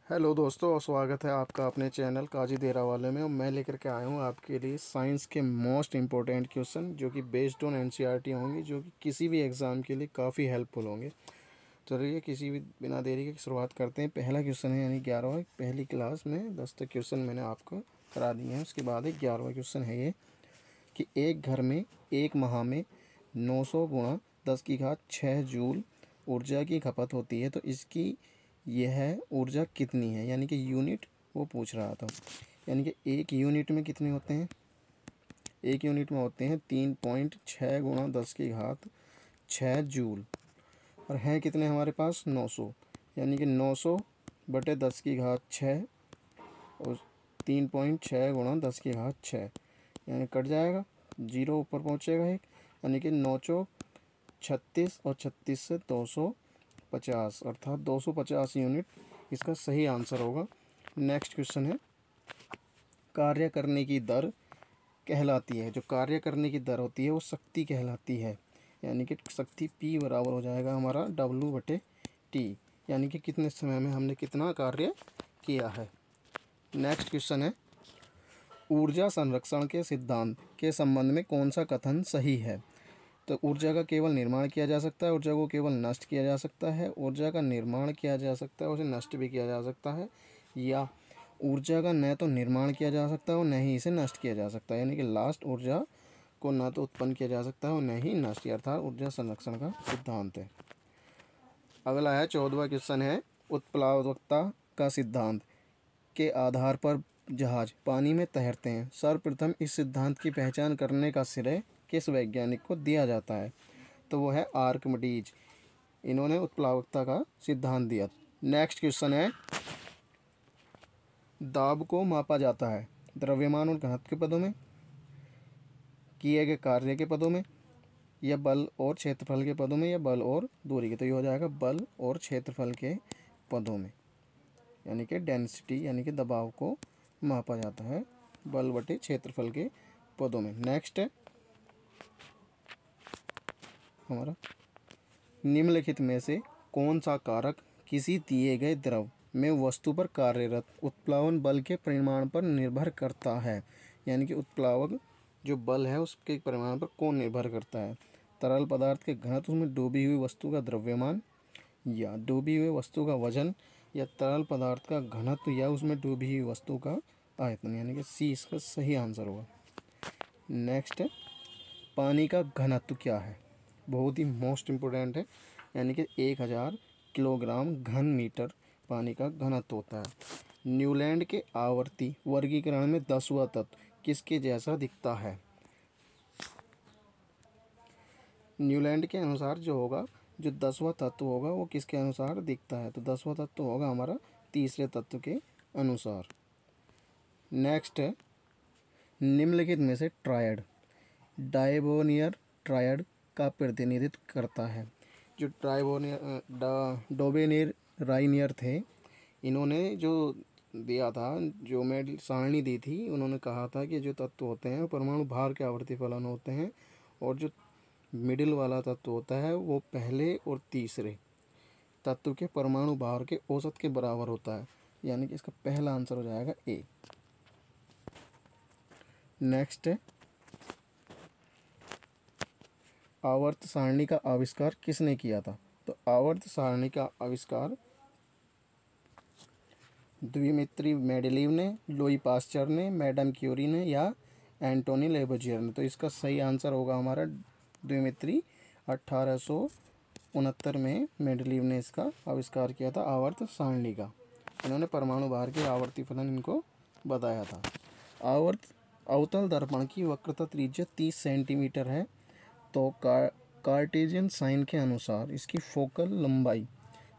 Hello दोस्तों, और स्वागत है आपका अपने चैनल काजी देरा वाले में। और मैं लेकर के आया हूँ आपके लिए साइंस के मोस्ट इम्पोर्टेंट क्वेश्चन जो कि बेस्ड ऑन एनसीईआरटी होंगे, जो कि किसी भी एग्ज़ाम के लिए काफ़ी हेल्पफुल होंगे। चलिए किसी भी बिना देरी के शुरुआत करते हैं। पहला क्वेश्चन है, यानी 11वां। पहली क्लास में 10 तक क्वेश्चन मैंने आपको करा दिए हैं। उसके बाद एक 11वां क्वेश्चन है ये कि एक घर में एक माह में 900 गुणा 10 की घात 6 जूल ऊर्जा की खपत होती है, तो इसकी यह ऊर्जा कितनी है, यानी कि यूनिट वो पूछ रहा था। यानी कि एक यूनिट में कितने होते हैं, एक यूनिट में होते हैं 3.6 गुणा 10 की घात 6 जूल, और हैं कितने हमारे पास 900, यानी कि 900 बटे 10 की घात 6 और 3.6 गुणा 10 की घात 6, यानी कट जाएगा, जीरो ऊपर पहुँचेगा एक, यानी कि 9 चौक 36 और 36 से 250, अर्थात 250 यूनिट इसका सही आंसर होगा। नेक्स्ट क्वेश्चन है, कार्य करने की दर कहलाती है, जो कार्य करने की दर होती है वो शक्ति कहलाती है, यानी कि शक्ति P बराबर हो जाएगा हमारा W/T, यानी कि कितने समय में हमने कितना कार्य किया है। नेक्स्ट क्वेश्चन है, ऊर्जा संरक्षण के सिद्धांत के संबंध में कौन सा कथन सही है। तो ऊर्जा का केवल निर्माण किया जा सकता है, ऊर्जा को केवल नष्ट किया जा सकता है, ऊर्जा का निर्माण किया जा सकता है, उसे नष्ट भी किया जा सकता है, या ऊर्जा का न तो निर्माण किया जा सकता है और न ही इसे नष्ट किया जा सकता है, यानी कि लास्ट ऊर्जा को न तो उत्पन्न किया जा सकता है और न ही नष्ट, अर्थात ऊर्जा संरक्षण का सिद्धांत है। अगला है 14वां क्वेश्चन है, उत्प्लावकता का सिद्धांत के आधार पर जहाज पानी में तैरते हैं। सर्वप्रथम इस सिद्धांत की पहचान करने का श्रेय किस वैज्ञानिक को दिया जाता है, तो वो है आर्किमिडीज। इन्होंने उत्प्लावकता का सिद्धांत दिया। नेक्स्ट क्वेश्चन है, दाब को मापा जाता है द्रव्यमान और घनत्व के पदों में, किए गए कार्य के पदों में, या बल और क्षेत्रफल के पदों में, या बल और दूरी के। तो ये हो जाएगा बल और क्षेत्रफल के पदों में, यानी कि डेंसिटी यानी कि दबाव को मापा जाता है बल बटे क्षेत्रफल के पदों में। नेक्स्ट है हमारा, निम्नलिखित में से कौन सा कारक किसी दिए गए द्रव में वस्तु पर कार्यरत उत्प्लावन बल के परिमाण पर निर्भर करता है, यानी कि उत्प्लावक जो बल है उसके परिमाण पर कौन निर्भर करता है। तरल पदार्थ के घनत्व में डूबी हुई वस्तु का द्रव्यमान, या डूबी हुई वस्तु का वजन, या तरल पदार्थ का घनत्व, या उसमें डूबी हुई वस्तु का आयतन, यानी कि सी इसका सही आंसर होगा। नेक्स्ट है, पानी का घनत्व क्या है, बहुत ही मोस्ट इम्पोर्टेंट है, यानी कि 1000 किलोग्राम घन मीटर पानी का घनत्व होता है। न्यूलैंड के आवर्ती वर्गीकरण में 10वां तत्व किसके जैसा दिखता है। न्यूलैंड के अनुसार जो होगा, जो 10वां तत्व होगा वो किसके अनुसार दिखता है, तो 10वां तत्व होगा हमारा तीसरे तत्व के अनुसार। नेक्स्ट है, निम्नलिखित में से ट्रायड डायबोनियर ट्रायड का प्रतिनिधित्व करता है। जो डोबेनियर राइनियर थे, इन्होंने जो दिया था, जो मैं सारणी दी थी, उन्होंने कहा था कि जो तत्व होते हैं परमाणु भार के आवर्ती फलन होते हैं, और जो मिडिल वाला तत्व होता है वो पहले और तीसरे तत्व के परमाणु भार के औसत के बराबर होता है, यानी कि इसका पहला आंसर हो जाएगा ए। नेक्स्ट है, आवर्त सारणी का आविष्कार किसने किया था, तो आवर्त सारणी का आविष्कार द्विमित्री मेंडेलीव ने, लुई पास्चर ने, मैडम क्यूरी ने, या एंटोनी लेबोजियर ने। तो इसका सही आंसर होगा हमारा द्विमित्री। 1869 में मेंडेलीव ने इसका आविष्कार किया था आवर्त सारणी का। इन्होंने परमाणु भार के आवर्ती फलन इनको बताया था। आवर्त अवतल दर्पण की वक्रता त्रिज्या 30 सेंटीमीटर है, तो कार्टेशियन साइन के अनुसार इसकी फोकल लंबाई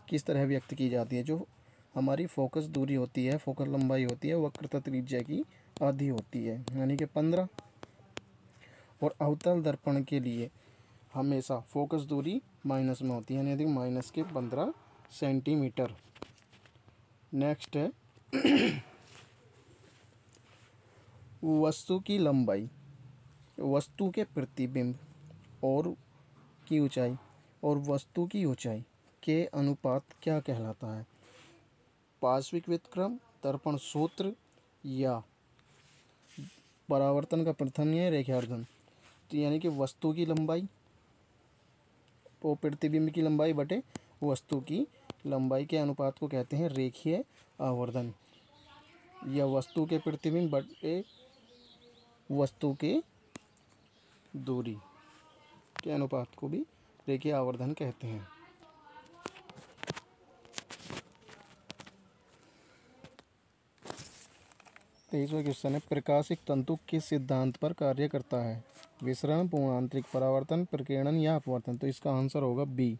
किस तरह व्यक्त की जाती है। जो हमारी फोकस दूरी होती है, फोकल लंबाई होती है, वक्रता त्रिज्या की आधी होती है, यानी कि 15, और अवतल दर्पण के लिए हमेशा फोकस दूरी माइनस में होती है, यानी -15 सेंटीमीटर। नेक्स्ट है, वस्तु की लंबाई वस्तु के प्रतिबिंब और की ऊंचाई और वस्तु की ऊंचाई के अनुपात क्या कहलाता है। पार्श्विक व्युत्क्रम, दर्पण सूत्र या परावर्तन का प्रथम नियम, रेखार्धन। तो यानी कि वस्तु की लंबाई वो प्रतिबिंब की लंबाई बटे वस्तु की लंबाई के अनुपात को कहते हैं रेखीय आवर्धन, या वस्तु के प्रतिबिंब बटे वस्तु के दूरी के अनुपात को भी रेखीय आवर्धन कहते हैं। 23वां क्वेश्चन है, प्रकाशिक तंतु किस सिद्धांत पर कार्य करता है? विसरण, पूर्ण आंतरिक परावर्तन, प्रकीर्णन या अपवर्तन। तो इसका आंसर होगा बी,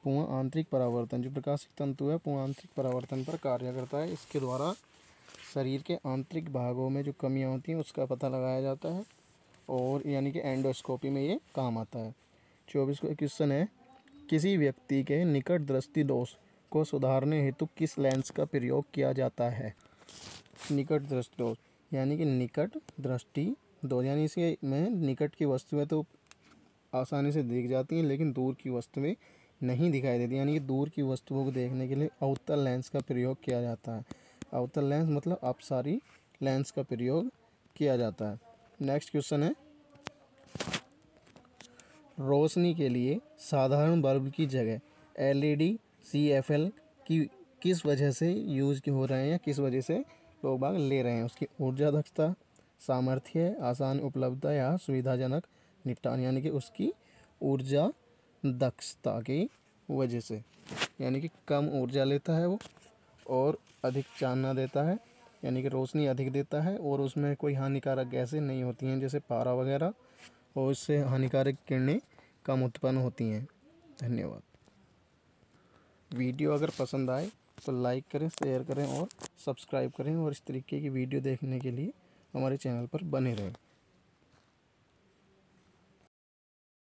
पूर्ण आंतरिक परावर्तन। जो प्रकाशिक तंतु है पूर्ण आंतरिक परावर्तन पर कार्य करता है। इसके द्वारा शरीर के आंतरिक भागों में जो कमियां होती हैं उसका पता लगाया जाता है, और यानी कि एंडोस्कोपी में ये काम आता है। 24वां क्वेश्चन है, किसी व्यक्ति के निकट दृष्टि दोष को सुधारने हेतु किस लेंस का प्रयोग किया जाता है? निकट दृष्टि दोष यानी कि निकट दृष्टि दोष, यानी इसे में निकट की वस्तुएं तो आसानी से दिख जाती हैं लेकिन दूर की वस्तुएं नहीं दिखाई देती, यानी कि दूर की वस्तुओं को देखने के लिए अवतल लेंस का प्रयोग किया जाता है। अवतल लेंस मतलब अपसारी लेंस का प्रयोग किया जाता है। नेक्स्ट क्वेश्चन है, रोशनी के लिए साधारण बल्ब की जगह एलईडी सीएफएल की किस वजह से यूज हो रहे हैं, या किस वजह से लोग बाग ले रहे हैं? उसकी ऊर्जा दक्षता, सामर्थ्य, आसान उपलब्धता या सुविधाजनक निपटान, यानी कि उसकी ऊर्जा दक्षता की वजह से, यानी कि कम ऊर्जा लेता है वो और अधिक चानना देता है, यानी कि रोशनी अधिक देता है, और उसमें कोई हानिकारक गैसें नहीं होती हैं जैसे पारा वगैरह, और इससे हानिकारक किरणें कम उत्पन्न होती हैं। धन्यवाद। वीडियो अगर पसंद आए तो लाइक करें, शेयर करें और सब्सक्राइब करें, और इस तरीके की वीडियो देखने के लिए हमारे चैनल पर बने रहें।